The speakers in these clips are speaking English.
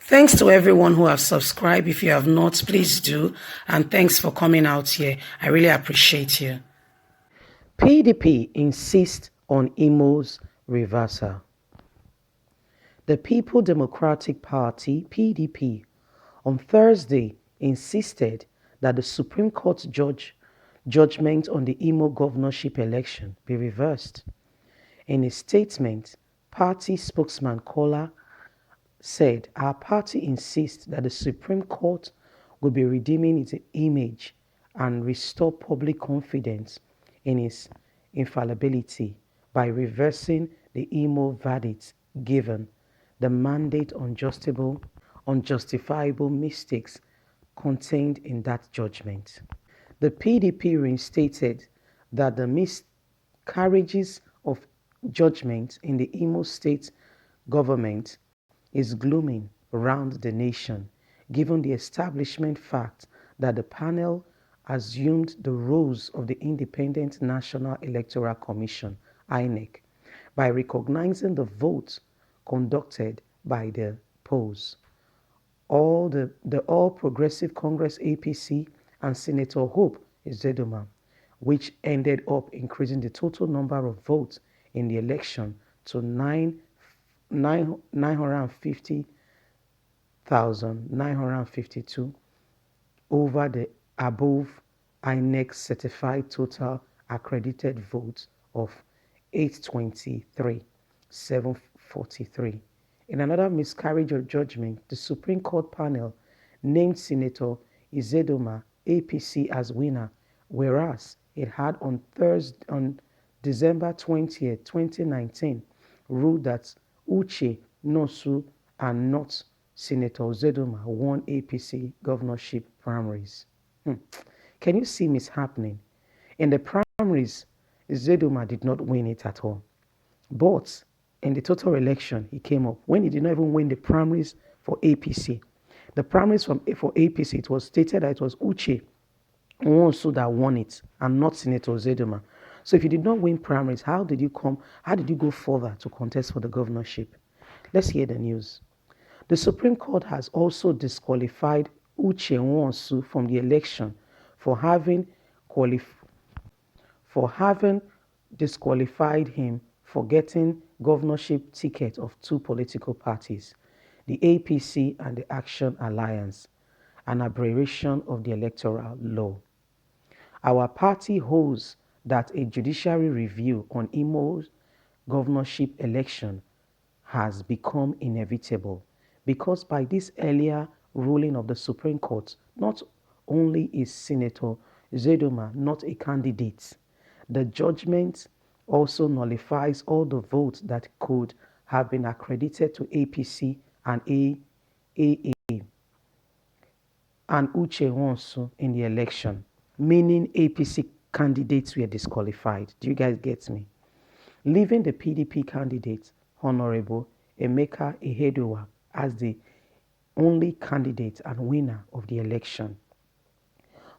Thanks to everyone who have subscribed. If you have not, please do. And thanks for coming out here. I really appreciate you. PDP insists on Imo's reversal. The People Democratic Party, PDP, on Thursday insisted that the Supreme Court judgment on the Imo governorship election be reversed. In a statement, party spokesman Kola said, "Our party insists that the Supreme Court will be redeeming its image and restore public confidence in its infallibility by reversing the Imo verdict given the mandate on unjustifiable mistakes contained in that judgment." The PDP reinstated that the miscarriages of judgment in the Imo state government is glooming round the nation, given the establishment fact that the panel assumed the roles of the Independent National Electoral Commission, INEC, by recognizing the votes conducted by the polls. The All Progressive Congress APC and Senator Hope Uzodinma, which ended up increasing the total number of votes in the election to 950,952 over the above INEC certified total accredited votes of 823,743. In another miscarriage of judgment, the Supreme Court panel named Senator Uzodinma APC as winner, whereas it had on December 20th, 2019, ruled that Uche Nosu and not Senator Uzodinma won APC governorship primaries. Can you see mishappening? In the primaries, Uzodinma did not win it at all. But in the total election, he came up when he did not even win the primaries for APC. The primaries for APC, it was stated that it was Uche Nwosu that won it and not Senator Uzodinma. So if you did not win primaries, how did you go further to contest for the governorship? Let's hear the news. The Supreme Court has also disqualified Uche Nwosu from the election for having disqualified him for getting governorship ticket of two political parties, the APC and the Action Alliance, an aberration of the electoral law. Our party holds that a judiciary review on Imo's governorship election has become inevitable because by this earlier ruling of the Supreme Court, not only is Senator Uzodinma not a candidate, the judgment also nullifies all the votes that could have been accredited to APC and AA and Uche Nwosu in the election, meaning APC candidates were disqualified. Do you guys get me? Leaving the PDP candidate, Honorable Emeka Ihedioha, as the only candidate and winner of the election.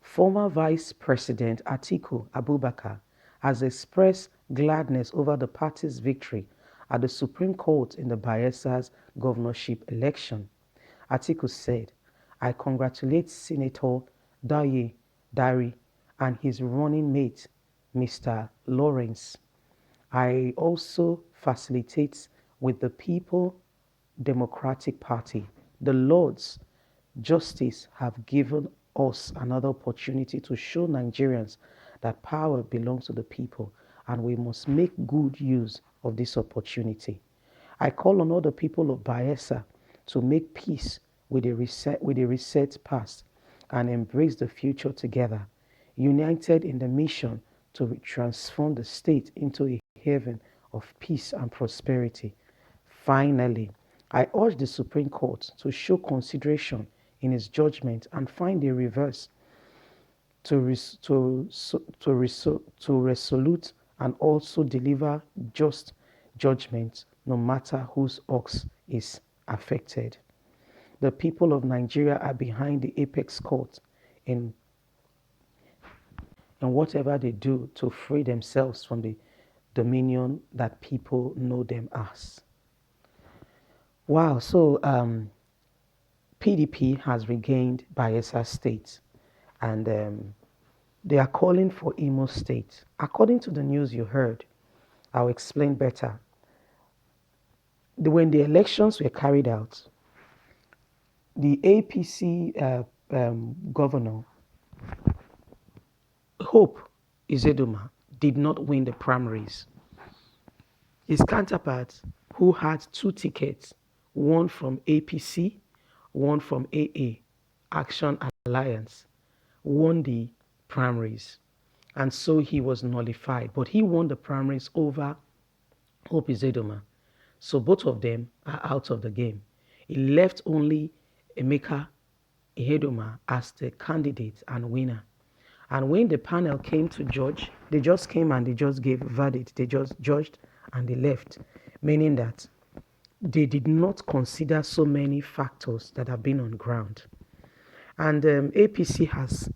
Former Vice President Atiku Abubakar has expressed gladness over the party's victory at the Supreme Court in the Bayelsa's governorship election. Atiku said, "I congratulate Senator Dari and his running mate, Mr. Lawrence. I also facilitate with the People Democratic Party. The Lord's justice have given us another opportunity to show Nigerians that power belongs to the people and we must make good use of this opportunity. I call on all the people of Bayelsa to make peace with the reset past and embrace the future together, united in the mission to transform the state into a haven of peace and prosperity. Finally, I urge the Supreme Court to show consideration in its judgment and find a reverse to resolute and also deliver just judgment no matter whose ox is affected. The people of Nigeria are behind the apex court in whatever they do to free themselves from the dominion that people know them as." Wow, so PDP has regained Bayelsa State, and they are calling for Imo State. According to the news you heard, I'll explain better. When the elections were carried out, the APC governor, Hope Izeduma, did not win the primaries. His counterpart, who had 2 tickets, one from APC, one from AA, Action Alliance, won the primaries. And so he was nullified. But he won the primaries over Hope Izeduma. So both of them are out of the game. It left only Emeka Ihedoma as the candidate and winner. And when the panel came to judge, they just came and they just gave verdict. They just judged and they left, meaning that they did not consider so many factors that have been on ground. And APC has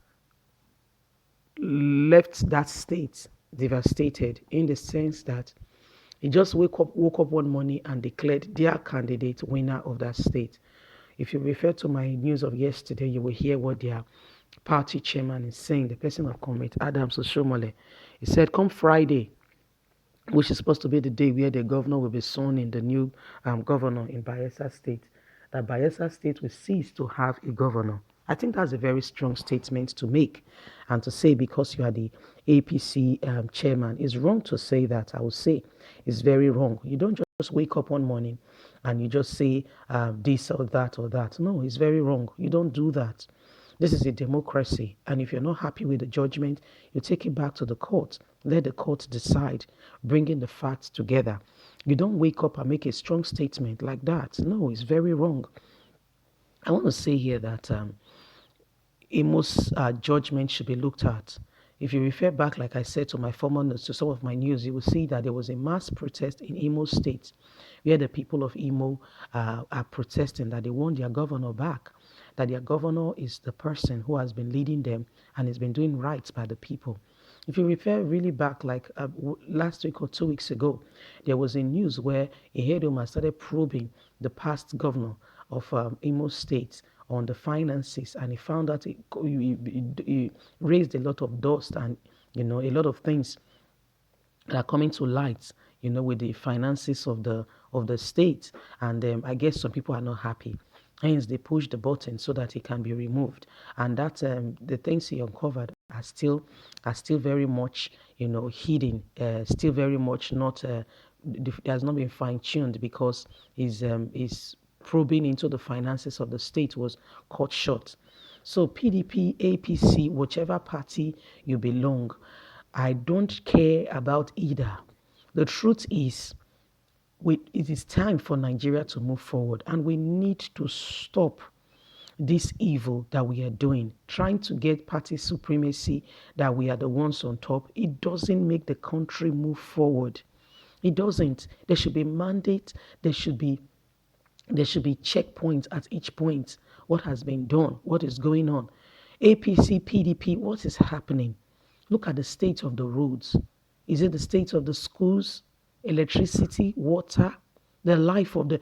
left that state devastated in the sense that he just woke up one morning and declared their candidate winner of that state. If you refer to my news of yesterday, you will hear what their party chairman is saying, the person of Comrade Adams Oshomole. He said, come Friday, which is supposed to be the day where the governor will be sworn in, the new governor in Bayelsa State, that Bayelsa State will cease to have a governor. I think that's a very strong statement to make and to say because you are the APC chairman. It's wrong to say that. I would say it's very wrong. You don't just wake up one morning and you just say this or that or that. No, it's very wrong. You don't do that. This is a democracy, and if you're not happy with the judgment, you take it back to the court. Let the court decide, bringing the facts together. You don't wake up and make a strong statement like that. No, it's very wrong. I want to say here that Imo's judgment should be looked at. If you refer back, like I said, to my former notes, to some of my news, you will see that there was a mass protest in Imo State where the people of Imo are protesting that they want their governor back, that their governor is the person who has been leading them and has been doing right by the people. If you refer really back, like last week or 2 weeks ago, there was a news where Ihedoma started probing the past governor of Imo State on the finances, and he found out he raised a lot of dust and a lot of things that are coming to light, with the finances of the state, and I guess some people are not happy. Hence, they push the button so that it can be removed, and that the things he uncovered are still very much hidden, still very much not. Has not been fine-tuned because his probing into the finances of the state was cut short. So PDP, APC, whichever party you belong, I don't care about either. The truth is, it is time for Nigeria to move forward, and we need to stop this evil that we are doing, trying to get party supremacy, that we are the ones on top. It doesn't make the country move forward. It doesn't. There should be mandate. There should be checkpoints at each point. What has been done? What is going on? APC, PDP, what is happening? Look at the state of the roads. Is it the state of the schools, electricity, water, the life of the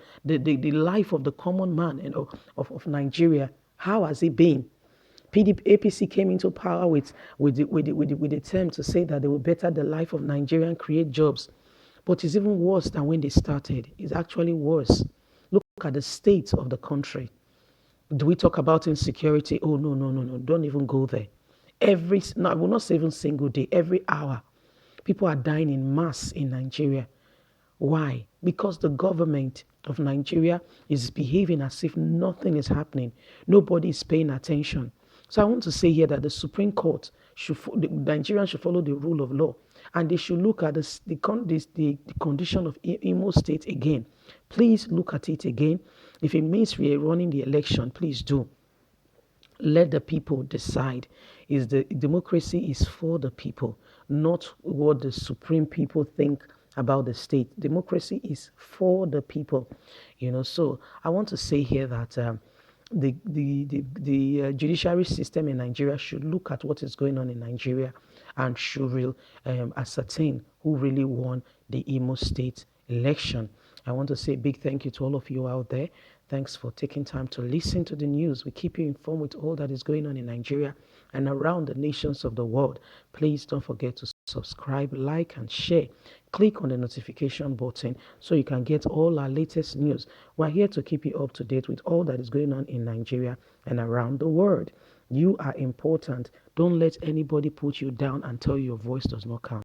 life of the common man and of Nigeria? How has it been? PDP, APC came into power with the term to say that they will better the life of Nigeria and create jobs. But it's even worse than when they started. It's actually worse. Look at the state of the country. Do we talk about insecurity? Oh, no. Don't even go there. I will not say even single day, every hour, people are dying in mass in Nigeria. Why? Because the government of Nigeria is behaving as if nothing is happening. Nobody is paying attention. So I want to say here that the Supreme Court Nigerians should follow the rule of law, and they should look at the condition of Imo State again. Please look at it again. If it means we are running the election, please do. Let the people decide. Democracy is for the people, not what the supreme people think about the state. Democracy is for the people, So I want to say here that the judiciary system in Nigeria should look at what is going on in Nigeria and should ascertain who really won the Imo State election. I want to say a big thank you to all of you out there. Thanks for taking time to listen to the news. We keep you informed with all that is going on in Nigeria and around the nations of the world. Please don't forget to subscribe, like, and share. Click on the notification button so you can get all our latest news. We're here to keep you up to date with all that is going on in Nigeria and around the world. You are important. Don't let anybody put you down and tell you your voice does not count.